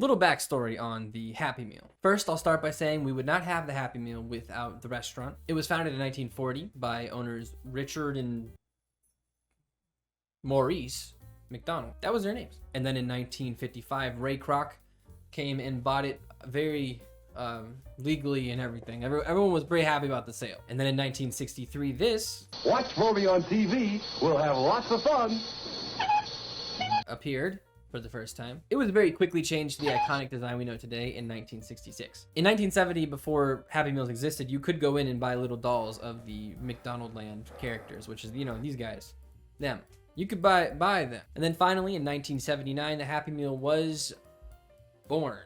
little backstory on the Happy Meal. First, I'll start by saying we would not have the Happy Meal without the restaurant. It was founded in 1940 by owners Richard and Maurice McDonald. That was their names. And then in 1955, Ray Kroc came and bought it very legally and everything. Everyone was pretty happy about the sale. And then in 1963, Watch for me on TV. We'll have lots of fun. Appeared for the first time. It was very quickly changed to the iconic design we know today in 1966. In 1970, before Happy Meals existed, you could go in and buy little dolls of the McDonald Land characters, which is, you know, these guys, them. You could buy them. And then finally, in 1979, the Happy Meal was born.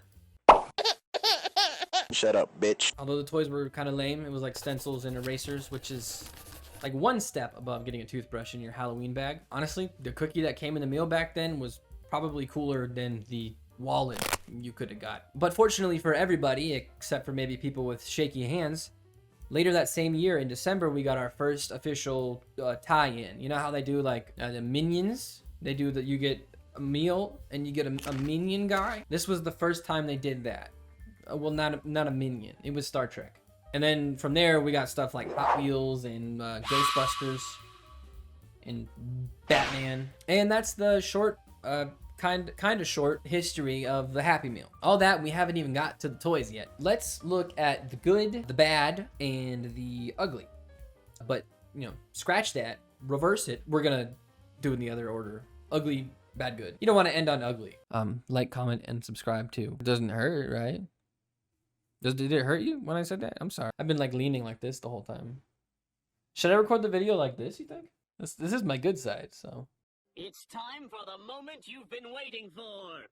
Shut up, bitch. Although the toys were kind of lame, it was like stencils and erasers, which is like one step above getting a toothbrush in your Halloween bag. Honestly, the cookie that came in the mail back then was probably cooler than the wallet you could have got. But fortunately for everybody, except for maybe people with shaky hands, later that same year in December, we got our first official tie-in. You know how they do like the Minions? They do that, you get a meal and you get a Minion guy. This was the first time they did that. Well, not a Minion. It was Star Trek. And then from there, we got stuff like Hot Wheels and Ghostbusters and Batman. And that's the short, kind of short history of the Happy Meal. All that, we haven't even got to the toys yet. Let's look at the good, the bad, and the ugly. But, you know, scratch that, reverse it. We're gonna do it in the other order. Ugly, bad, good. You don't want to end on ugly. Like, comment, and subscribe too. It doesn't hurt, right? Did it hurt you when I said that? I'm sorry. I've been like leaning like this the whole time. Should I record the video like this, you think? This is my good side, so. It's time for the moment you've been waiting for.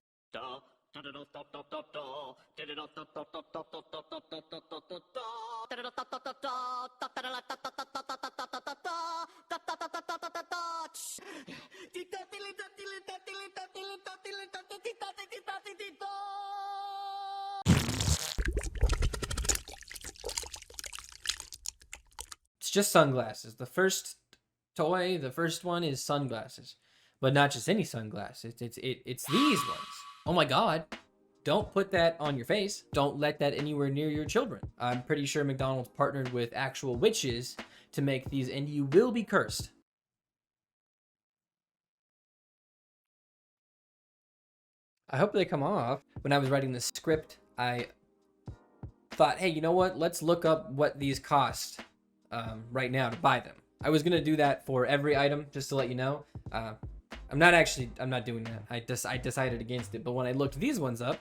It's just sunglasses. The first toy, the first one is sunglasses, but not just any sunglasses. It's these ones. Oh my God. Don't put that on your face. Don't let that anywhere near your children. I'm pretty sure McDonald's partnered with actual witches to make these, and you will be cursed. I hope they come off. When I was writing the script, I thought, hey, you know what? Let's look up what these cost right now to buy them. I was gonna do that for every item, just to let you know. I'm not doing that. I decided against it. But when I looked these ones up,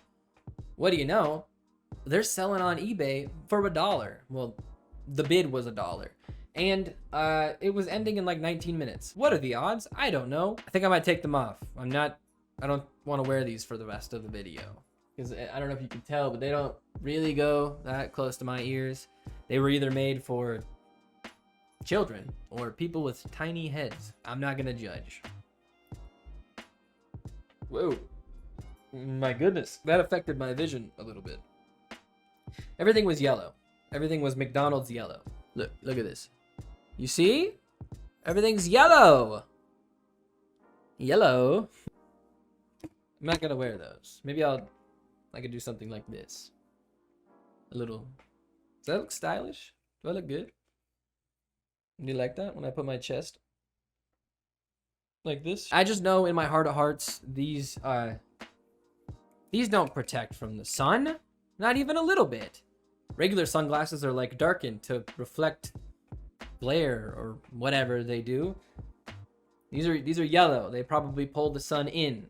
what do you know? They're selling on eBay for $1. Well, the bid was $1. And it was ending in like 19 minutes. What are the odds? I don't know. I think I might take them off. I don't want to wear these for the rest of the video. Because I don't know if you can tell, but they don't really go that close to my ears. They were either made for children or people with tiny heads. I'm not gonna judge. Whoa, my goodness, that affected my vision a little bit. Everything was yellow. Everything was McDonald's yellow. Look at this. You see? Everything's yellow. Yellow. I'm not gonna wear those. Maybe I could do something like this. A little. Does that look stylish? Do I look good? Do you like that when I put my chest like this? I just know in my heart of hearts, these don't protect from the sun. Not even a little bit. Regular sunglasses are like darkened to reflect glare or whatever they do. These are yellow. They probably pull the sun in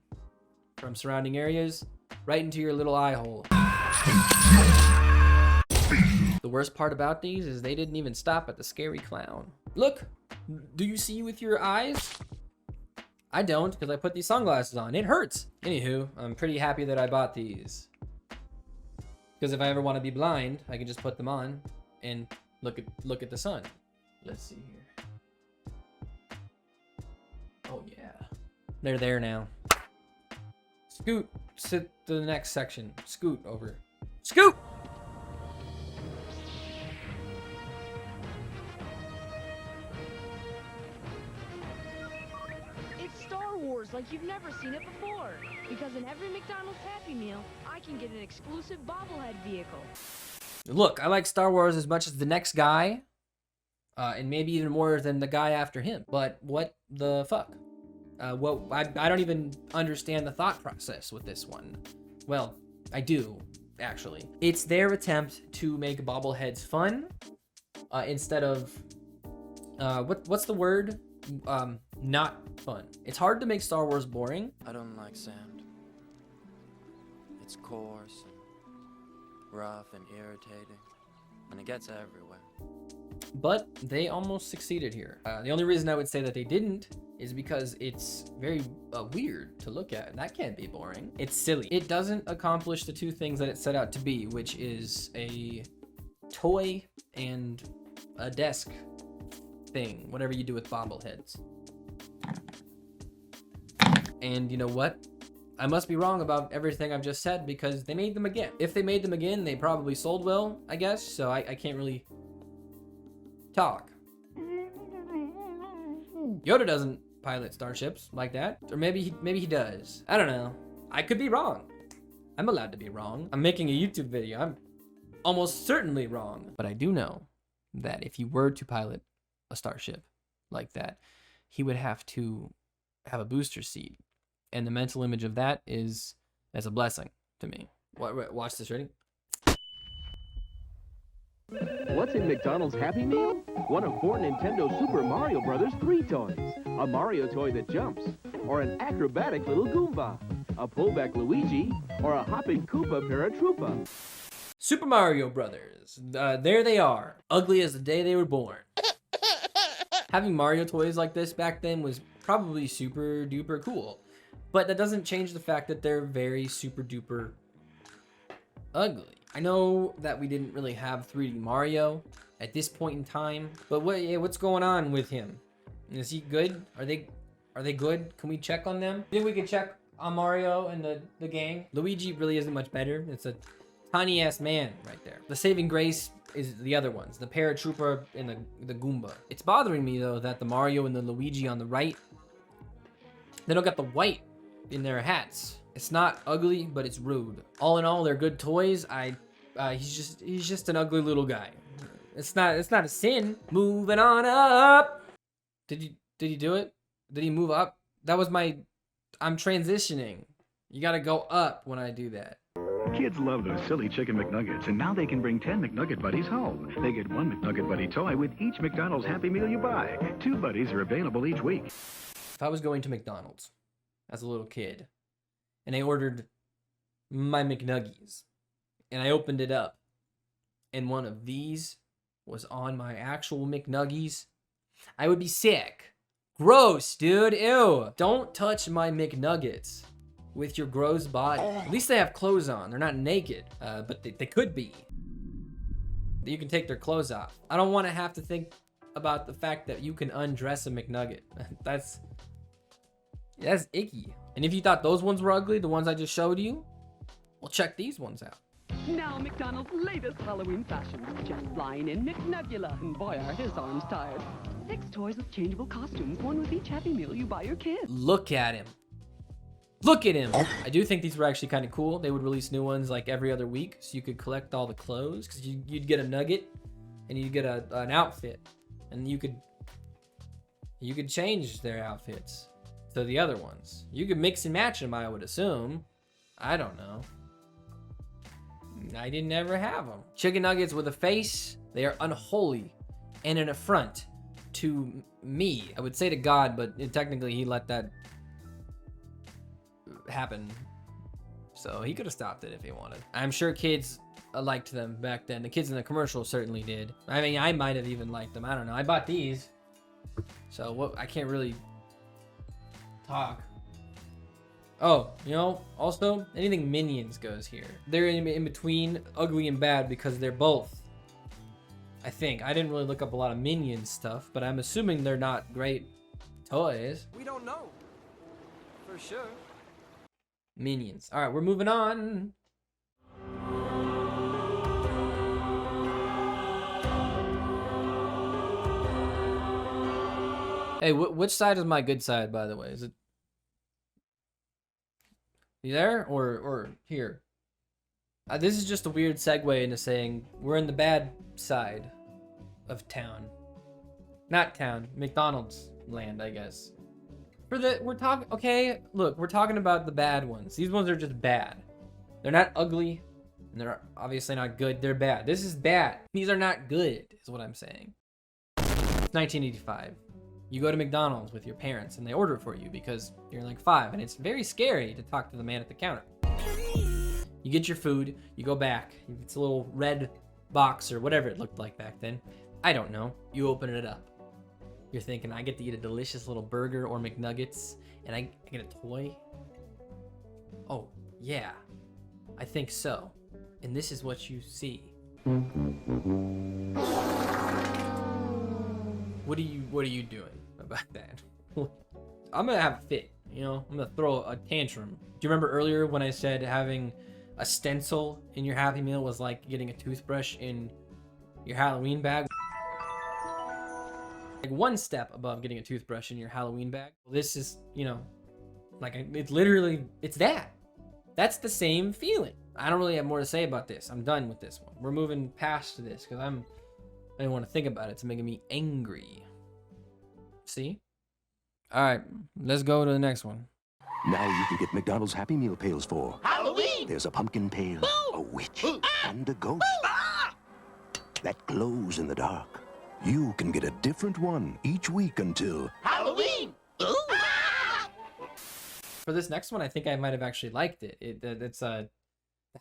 from surrounding areas right into your little eye hole. The worst part about these is they didn't even stop at the scary clown. Look, do you see with your eyes? I don't, because I put these sunglasses on. It hurts. Anywho, I'm pretty happy that I bought these. Because if I ever want to be blind, I can just put them on and look at the sun. Let's see here. Oh yeah. They're there now. Scoot, sit to the next section. Scoot over. Scoot! It's Star Wars Wars like you've never seen it before. Because in every McDonald's Happy Meal, I can get an exclusive bobblehead vehicle. Look, I like Star Wars as much as the next guy, and maybe even more than the guy after him. But what the fuck? I don't even understand the thought process with this one. Well, I do, actually. It's their attempt to make bobbleheads fun, instead of, what's the word? Not fun. It's hard to make Star Wars boring. I don't like sand. It's coarse and rough and irritating, and it gets everywhere. But they almost succeeded here. The only reason I would say that they didn't is because it's very weird to look at, and that can't be boring. It's silly. It doesn't accomplish the two things that it set out to be, which is a toy and a desk thing, whatever you do with bobbleheads. And you know what? I must be wrong about everything I've just said because they made them again. If they made them again, they probably sold well, I guess, so I can't really talk. Yoda doesn't pilot starships like that, or maybe he does. I don't know. I could be wrong. I'm allowed to be wrong. I'm making a YouTube video. I'm almost certainly wrong. But I do know that if he were to pilot a starship like that, he would have to have a booster seat. And the mental image of that is as a blessing to me. Watch this, ready? What's in McDonald's Happy Meal? One of 4 Nintendo Super Mario Brothers 3 toys. A Mario toy that jumps, or an acrobatic little Goomba, a pullback Luigi, or a hopping Koopa Paratroopa. Super Mario Brothers. There they are, ugly as the day they were born. Having Mario toys like this back then was probably super duper cool, but that doesn't change the fact that they're very super duper ugly. I know that we didn't really have 3D Mario at this point in time, but what's going on with him? Is he good? Are they good? Can we check on them? Think we can check on Mario and the gang? Luigi really isn't much better. It's a tiny ass man right there. The saving grace is the other ones, the Paratrooper and the Goomba. It's bothering me though that the Mario and the Luigi on the right, they don't got the white in their hats. It's not ugly, but it's rude. All in all, they're good toys. He's just an ugly little guy. It's not a sin. Moving on up. Did he do it? Did he move up? That was I'm transitioning. You gotta go up when I do that. Kids love those silly chicken McNuggets, and now they can bring 10 McNugget Buddies home. They get 1 McNugget Buddy toy with each McDonald's Happy Meal you buy. 2 buddies are available each week. If I was going to McDonald's as a little kid, and I ordered my McNuggies, and I opened it up, and one of these was on my actual McNuggies, I would be sick. Gross, dude. Ew. Don't touch my McNuggets with your gross body. At least they have clothes on. They're not naked, but they could be. You can take their clothes off. I don't want to have to think about the fact that you can undress a McNugget. That's icky. And if you thought those ones were ugly, the ones I just showed you, well, check these ones out. Now McDonald's latest Halloween fashion. Just flying in McNugula, and boy are his arms tired. 6 toys with changeable costumes, 1 with each Happy Meal you buy your kids. Look at him. Look at him. I do think these were actually kind of cool. They would release new ones like every other week, so you could collect all the clothes, because you'd get a nugget, and you'd get an outfit, and you could change their outfits to the other ones. You could mix and match them, I would assume. I don't know. I didn't ever have them. Chicken nuggets with a face, they are unholy and an affront to me. I would say to God, but technically he let that happen. So he could have stopped it if he wanted. I'm sure kids liked them back then. The kids in the commercial certainly did. I mean, I might have even liked them. I don't know. I bought these. So I can't really talk. Oh, you know, also, anything Minions goes here. They're in between ugly and bad because they're both, I think. I didn't really look up a lot of Minions stuff, but I'm assuming they're not great toys. We don't know. For sure. Minions. All right, we're moving on. Hey, which side is my good side, by the way? Is it You there? Or here? This is just a weird segue into saying we're in the bad side of town. Not town, McDonald's land, I guess. We're talking, okay, look, we're talking about the bad ones. These ones are just bad. They're not ugly, and they're obviously not good. They're bad. This is bad. These are not good, is what I'm saying. It's 1985. You go to McDonald's with your parents, and they order it for you because you're like 5, and it's very scary to talk to the man at the counter. You get your food, you go back. It's a little red box or whatever it looked like back then. I don't know. You open it up. You're thinking, I get to eat a delicious little burger or McNuggets, and I get a toy? Oh, yeah. I think so. And this is what you see. What are you doing about that? I'm gonna have a fit, you know? I'm gonna throw a tantrum. Do you remember earlier when I said having a stencil in your Happy Meal was like getting a toothbrush in your Halloween bag? Like one step above getting a toothbrush in your Halloween bag. This is, you know, like it's literally, it's that. That's the same feeling. I don't really have more to say about this. I'm done with this one. We're moving past this because I didn't want to think about it. It's making me angry. See? All right, let's go to the next one. Now you can get McDonald's Happy Meal pails for Halloween! There's a pumpkin pail, a witch, and a ghost that glows in the dark. You can get a different one each week until Halloween! For this next one, I think I might have actually liked it. It's the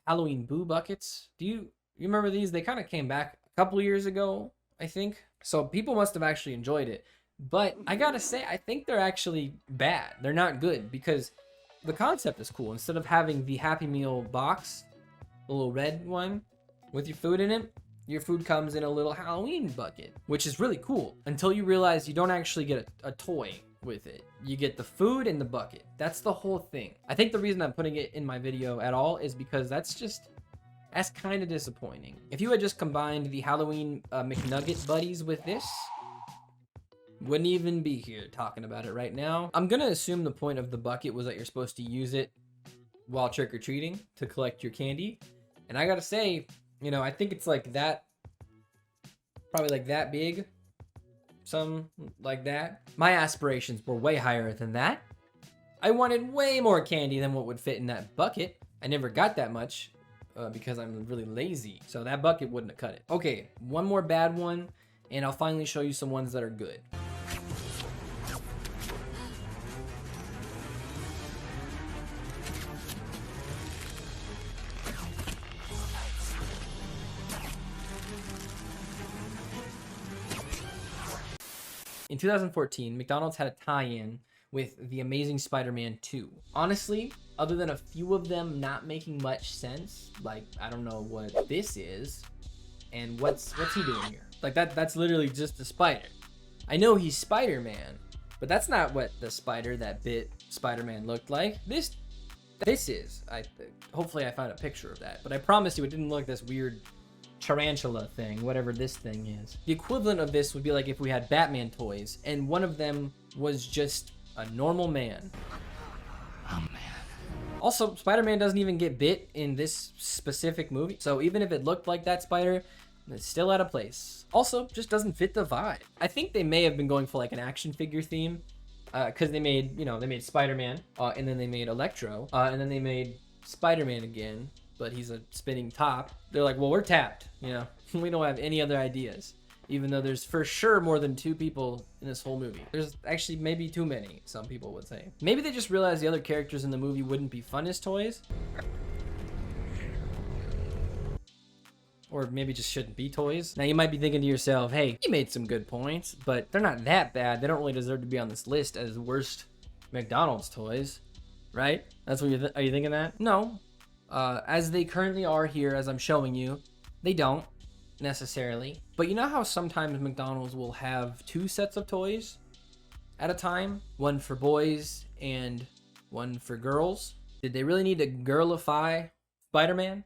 Halloween Boo Buckets. Do you remember these? They kind of came back a couple years ago, I think. So people must have actually enjoyed it. But I gotta say, I think they're actually bad. They're not good because the concept is cool. Instead of having the Happy Meal box, the little red one with your food in it, your food comes in a little Halloween bucket, which is really cool until you realize you don't actually get a toy with it. You get the food in the bucket. That's the whole thing. I think the reason I'm putting it in my video at all is because that's kind of disappointing. If you had just combined the Halloween McNugget buddies with this, wouldn't even be here talking about it right now. I'm gonna assume the point of the bucket was that you're supposed to use it while trick-or-treating to collect your candy. And I gotta say, you know, I think it's like that, probably like that big, some like that. My aspirations were way higher than that. I wanted way more candy than what would fit in that bucket. I never got that much because I'm really lazy. So that bucket wouldn't have cut it. Okay, one more bad one, and I'll finally show you some ones that are good. In 2014, McDonald's had a tie-in with The Amazing Spider-Man 2. Honestly, other than a few of them not making much sense, like, I don't know what this is, and what's he doing here? Like, that's literally just a spider. I know he's Spider-Man, but that's not what the spider that bit Spider-Man looked like. This is. Hopefully I found a picture of that, but I promise you it didn't look this weird tarantula thing, whatever this thing is. The equivalent of this would be like if we had Batman toys and one of them was just a normal man. Oh man. Also, Spider-Man doesn't even get bit in this specific movie, so even if it looked like that spider, it's still out of place. Also, just doesn't fit the vibe. I think they may have been going for like an action figure theme, because they made Spider-Man, and then they made Electro, and then they made Spider-Man again, but he's a spinning top. They're like, well, we're tapped, you know, we don't have any other ideas, even though there's for sure more than 2 people in this whole movie. There's actually maybe too many, some people would say. Maybe they just realized the other characters in the movie wouldn't be fun as toys, or maybe just shouldn't be toys. Now you might be thinking to yourself, hey, you made some good points, but they're not that bad. They don't really deserve to be on this list as worst McDonald's toys, right? That's what are you thinking that? No. As they currently are here, as I'm showing you, they don't necessarily. But you know how sometimes McDonald's will have 2 sets of toys at a time? One for boys and one for girls? Did they really need to girlify Spider-Man?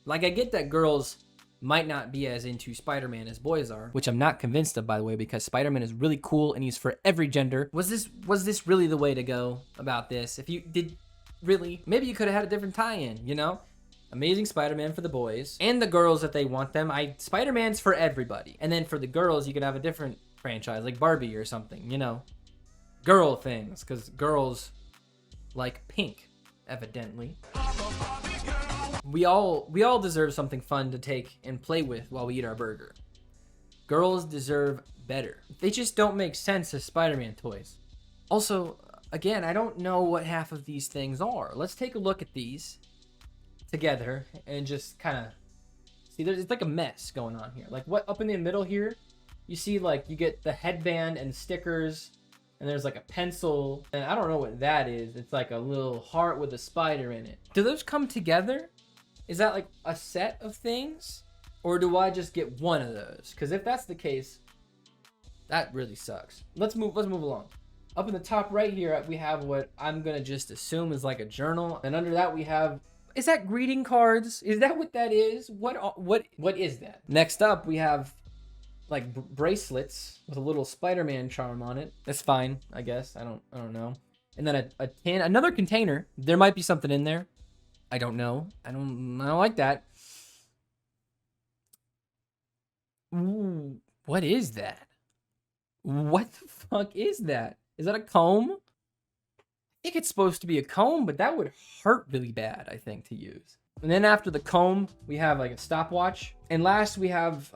Like, I get that girls might not be as into Spider-Man as boys are, which I'm not convinced of, by the way, because Spider-Man is really cool and he's for every gender. Was this really the way to go about this? If you did really? Maybe you could have had a different tie-in, you know? Amazing Spider-Man for the boys and the girls if they want them. Spider-Man's for everybody. And then for the girls, you could have a different franchise like Barbie or something, you know? Girl things, because girls like pink, evidently. We all deserve something fun to take and play with while we eat our burger. Girls deserve better. They just don't make sense as Spider-Man toys. Also, again, I don't know what half of these things are. Let's take a look at these together and just kind of see. It's like a mess going on here. Like what up in the middle here, you see like you get the headband and stickers, and there's like a pencil, and I don't know what that is. It's like a little heart with a spider in it. Do those come together? Is that like a set of things, or do I just get one of those? Because if that's the case, that really sucks. Let's move along. Up in the top right here, we have what I'm gonna just assume is like a journal, and under that we have. Is that greeting cards? Is that what that is? What is that? Next up, we have like bracelets with a little Spider-Man charm on it. That's fine, I guess. I don't know. And then a tin, another container. There might be something in there. I don't know. I don't like that. Ooh, what is that? What the fuck is that? Is that a comb? I think it's supposed to be a comb, but that would hurt really bad, I think, to use. And then after the comb, we have like a stopwatch. And last we have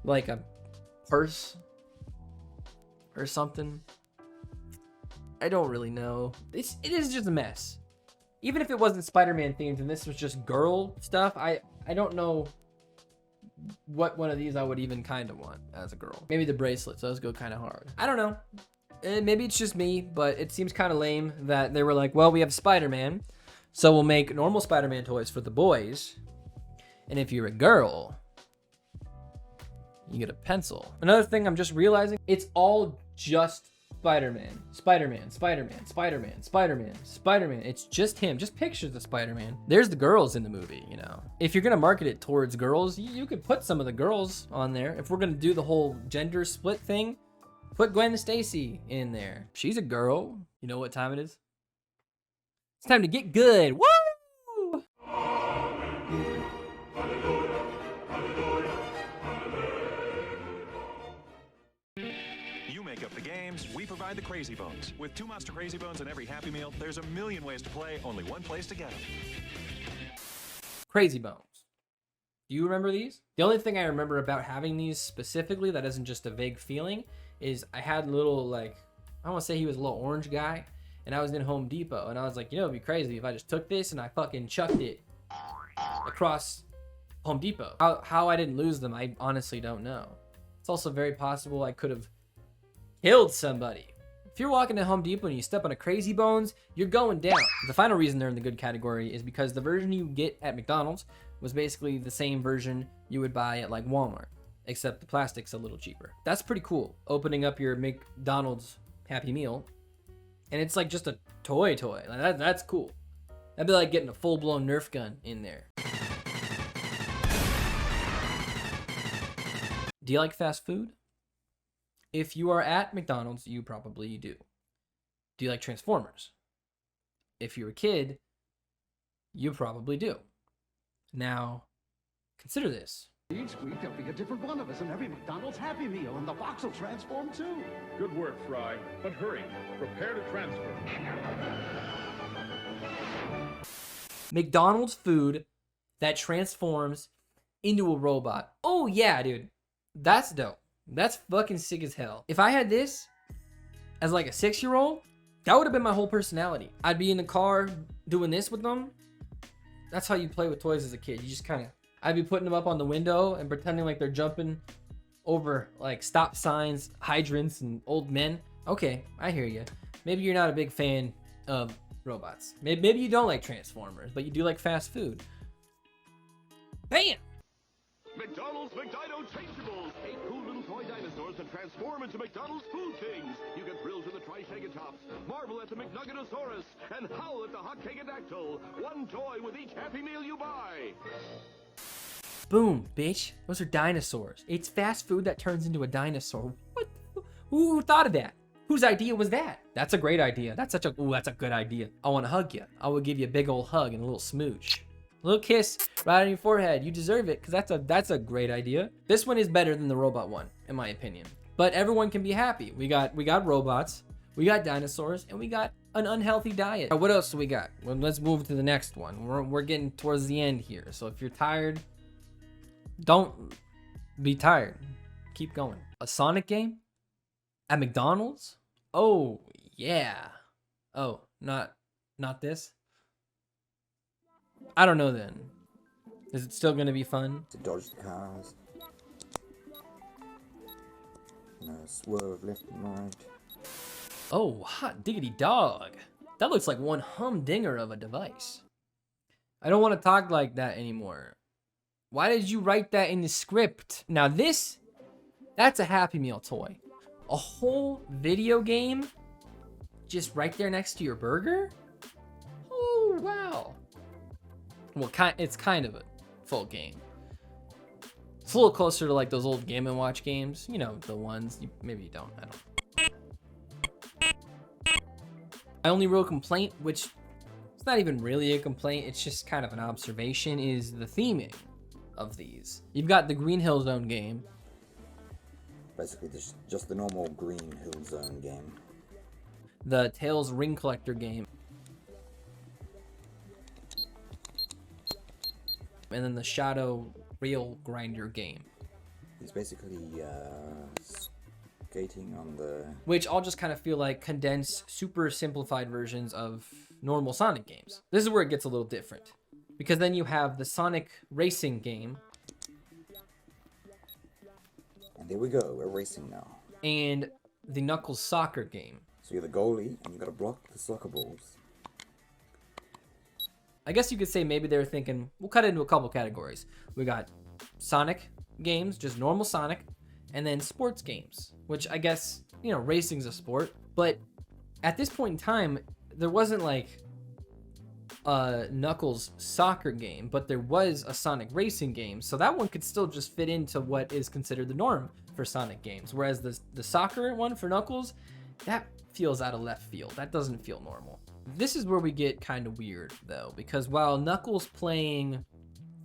like a purse or something. I don't really know. It is just a mess. Even if it wasn't Spider-Man themed and this was just girl stuff, I don't know what one of these I would even kind of want as a girl. Maybe the bracelets, those go kind of hard. I don't know. Maybe it's just me, but it seems kind of lame that they were like, well, we have Spider-Man, so we'll make normal Spider-Man toys for the boys. And if you're a girl, you get a pencil. Another thing I'm just realizing, it's all just Spider-Man. Spider-Man, Spider-Man, Spider-Man, Spider-Man, Spider-Man. It's just him. Just pictures of Spider-Man. There's the girls in the movie, you know. If you're going to market it towards girls, you could put some of the girls on there. If we're going to do the whole gender split thing, put Gwen Stacy in there. She's a girl. You know what time it is? It's time to get good. Woo! You make up the games, we provide the Crazy Bones. With 2 Monster Crazy Bones in every Happy Meal, there's a million ways to play, only one place to get them. Crazy Bones. Do you remember these? The only thing I remember about having these specifically that isn't just a vague feeling is I had a little, like, I don't want to say he was a little orange guy, and I was in Home Depot, and I was like, you know, it'd be crazy if I just took this and I fucking chucked it across Home Depot. How I didn't lose them, I honestly don't know. It's also very possible I could have killed somebody. If you're walking to Home Depot and you step on a Crazy Bones, you're going down. The final reason they're in the good category is because the version you get at McDonald's was basically the same version you would buy at like Walmart, except the plastic's a little cheaper. That's pretty cool. Opening up your McDonald's Happy Meal, and it's like just a toy. Like that's cool. That'd be like getting a full-blown Nerf gun in there. Do you like fast food? If you are at McDonald's, you probably do. Do you like Transformers? If you're a kid, you probably do. Now, consider this. Each week there'll be a different one of us in every McDonald's Happy Meal, and the box will transform too. Good work, Fry. But hurry, prepare to transfer. McDonald's food that transforms into a robot. Oh yeah, dude. That's dope. That's fucking sick as hell. If I had this as like a 6-year-old, that would have been my whole personality. I'd be in the car doing this with them. That's how you play with toys as a kid. You just kind of, I'd be putting them up on the window and pretending like they're jumping over like stop signs, hydrants, and old men. Okay, I hear you. Maybe you're not a big fan of robots. Maybe you don't like Transformers, but you do like fast food. Bam! McDonald's McDino Changeables. 8 cool little toy dinosaurs that transform into McDonald's food kings. You get thrills in the Triceratops, marvel at the McNuggetosaurus, and howl at the Hot Kagadactyl. One toy with each Happy Meal you buy. Boom, bitch. Those are dinosaurs. It's fast food that turns into a dinosaur. What? Who thought of that? Whose idea was that? That's a great idea. That's a good idea. I want to hug you. I will give you a big old hug and a little smooch. A little kiss right on your forehead. You deserve it, because that's a great idea. This one is better than the robot one, in my opinion. But everyone can be happy. We got robots, we got dinosaurs, and we got an unhealthy diet. What else do we got? Well, let's move to the next one. We're getting towards the end here. So if you're tired, don't be tired. Keep going. A Sonic game at McDonald's? Oh, yeah. Oh, not this? I don't know then. Is it still gonna be fun? To dodge the cars. Swerve left and right. Oh, hot diggity dog. That looks like one humdinger of a device. I don't want to talk like that anymore. Why did you write that in the script? Now that's a Happy Meal toy. A whole video game just right there next to your burger? Oh, wow. Well, it's kind of a full game. It's a little closer to like those old Game & Watch games. You know, the ones, maybe you don't, I don't. My only real complaint, which it's not even really a complaint, it's just kind of an observation, is the theming of these. You've got the Green Hill Zone game. Basically, just the normal Green Hill Zone game. The Tails Ring Collector game. And then the Shadow Rail Grinder game. It's basically skating on the... Which all just kind of feel like condensed, super simplified versions of normal Sonic games. This is where it gets a little different. Because then you have the Sonic Racing game. And there we go, we're racing now. And the Knuckles Soccer game. So you're the goalie, and you gotta block the soccer balls. I guess you could say maybe they were thinking, we'll cut it into a couple categories. We got Sonic games, just normal Sonic, and then sports games, which I guess, you know, racing's a sport. But at this point in time, there wasn't like a Knuckles soccer game, but there was a Sonic racing game. So that one could still just fit into what is considered the norm for Sonic games. Whereas the soccer one for Knuckles, that feels out of left field. That doesn't feel normal. This is where we get kind of weird though, because while Knuckles playing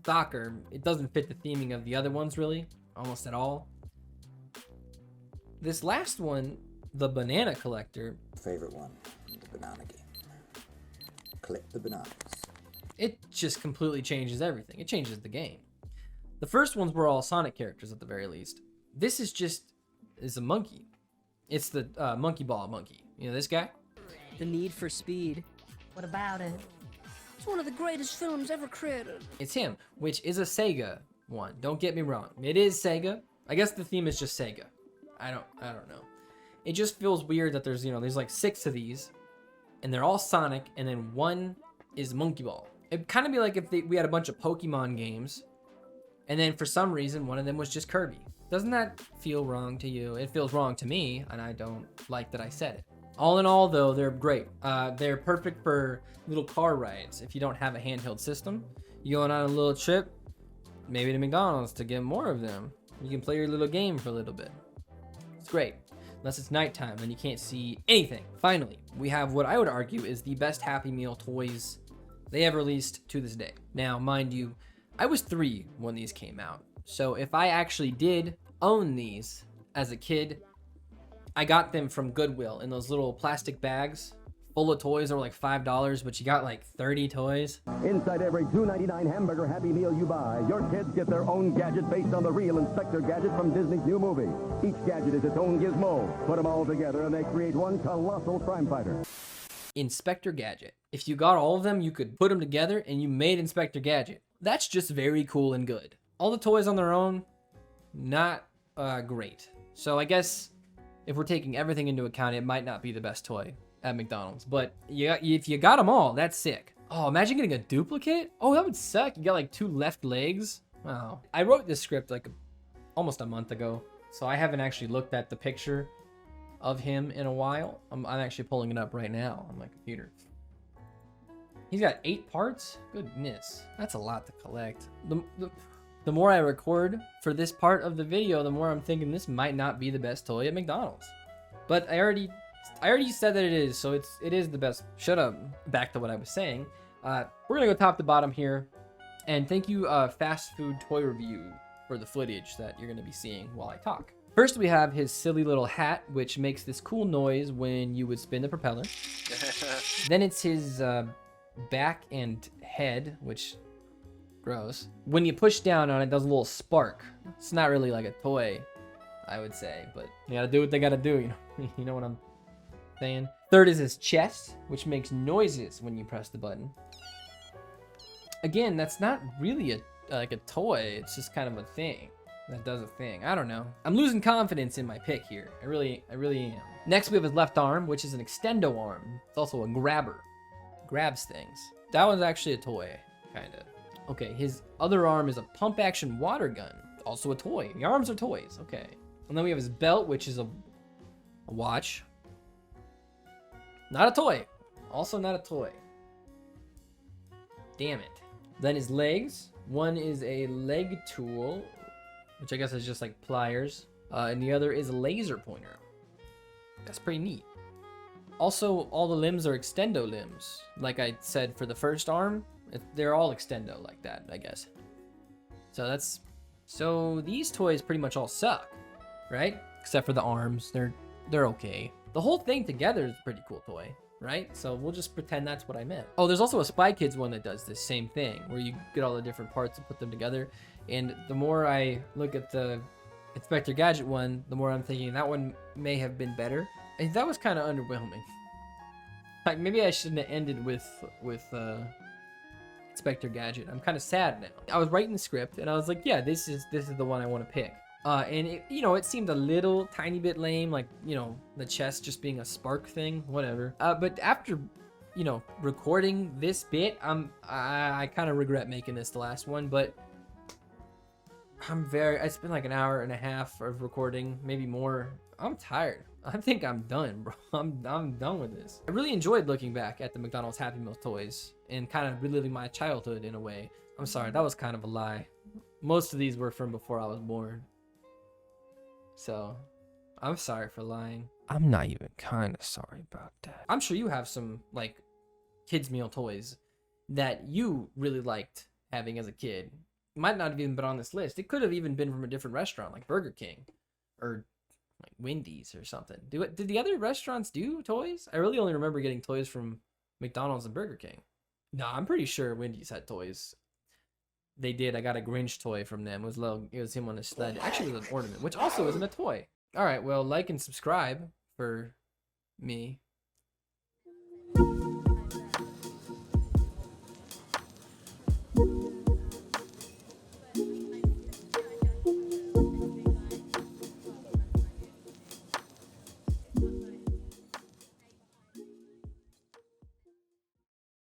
soccer, it doesn't fit the theming of the other ones really, almost at all. This last one, the Banana Collector. Favorite one, the banana game. Collect the bananas. It just completely changes everything. It changes the game. The first ones were all Sonic characters at the very least. This is a monkey. It's the Monkey Ball monkey. You know this guy? The Need for Speed. What about it? It's one of the greatest films ever created. It's him, which is a Sega one. Don't get me wrong. It is Sega. I guess the theme is just Sega. I don't know. It just feels weird that there's like 6 of these, and they're all Sonic, and then one is Monkey Ball. It'd kind of be like if we had a bunch of Pokemon games, and then for some reason one of them was just Kirby. Doesn't that feel wrong to you? It feels wrong to me, and I don't like that I said it. All in all, though, they're great. They're perfect for little car rides. If you don't have a handheld system, you going on a little trip, maybe to McDonald's to get more of them. You can play your little game for a little bit. It's great. Unless it's nighttime, then you can't see anything. Finally, we have what I would argue is the best Happy Meal toys they have released to this day. Now, mind you, I was 3 when these came out. So if I actually did own these as a kid, I got them from Goodwill in those little plastic bags full of toys that were like $5, but you got like 30 toys. Inside every $2.99 hamburger Happy Meal you buy, your kids get their own gadget based on the real Inspector Gadget from Disney's new movie. Each gadget is its own gizmo. Put them all together and they create one colossal crime fighter. Inspector Gadget. If you got all of them, you could put them together and you made Inspector Gadget. That's just very cool and good. All the toys on their own, not great. So I guess if we're taking everything into account, it might not be the best toy at McDonald's. But if you got them all, that's sick. Oh, imagine getting a duplicate. Oh, that would suck. You got like 2 left legs. Wow. I wrote this script like almost a month ago, so I haven't actually looked at the picture of him in a while. I'm actually pulling it up right now on my computer. He's got 8 parts? Goodness, that's a lot to collect. The more I record for this part of the video, the more I'm thinking this might not be the best toy at McDonald's. But I already I already said that it is, so it is the best. Shut up. Back to what I was saying. We're gonna go top to bottom here, and thank you, Fast Food Toy Review, for the footage that you're gonna be seeing while I talk. First, we have his silly little hat, which makes this cool noise when you would spin the propeller. Then it's his back and head, which gross. When you push down on it, it does a little spark. It's not really like a toy, I would say, but you gotta do what they gotta do, you know. You know what I'm saying? Third is his chest, which makes noises when you press the button. Again, that's not really like a toy. It's just kind of a thing that does a thing. I don't know. I'm losing confidence in my pick here. I really am. Next, we have his left arm, which is an extendo arm. It's also a grabber. Grabs things. That one's actually a toy, kind of. Okay, his other arm is a pump action water gun. Also a toy. The arms are toys. Okay. And then we have his belt, which is a watch. Not a toy. Also not a toy. Damn it. Then his legs. One is a leg tool, which I guess is just like pliers. And the other is a laser pointer. That's pretty neat. Also, all the limbs are extendo limbs. Like I said for the first arm, they're all extendo like that, I guess. So these toys pretty much all suck, right? Except for the arms, they're okay. The whole thing together is a pretty cool toy, right? So we'll just pretend that's what I meant. Oh, there's also a Spy Kids one that does this same thing, where you get all the different parts and put them together. And the more I look at the Inspector Gadget one, the more I'm thinking that one may have been better. And that was kind of underwhelming. Like, maybe I shouldn't have ended with Inspector Gadget. I'm kind of sad now. I was writing the script and I was like, yeah, this is the one I want to pick. And it, it seemed a little tiny bit lame, like, the chest just being a spark thing, whatever. But after, recording this bit, I kind of regret making this the last one, but it's been like an hour and a half of recording, maybe more. I'm tired. I think I'm done, bro. I'm done with this. I really enjoyed looking back at the McDonald's Happy Meal toys and kind of reliving my childhood in a way. I'm sorry, that was kind of a lie. Most of these were from before I was born. So, I'm sorry for lying. I'm not even kind of sorry about that. I'm sure you have some, like, kids' meal toys that you really liked having as a kid. Might not have even been on this list. It could have even been from a different restaurant, like Burger King or like Wendy's or something. Did the other restaurants do toys? I really only remember getting toys from McDonald's and Burger King. No, I'm pretty sure Wendy's had toys. They did. I got a Grinch toy from them. It was him on a sled. Actually, it was an ornament, which also isn't a toy. All right, well, like and subscribe for me.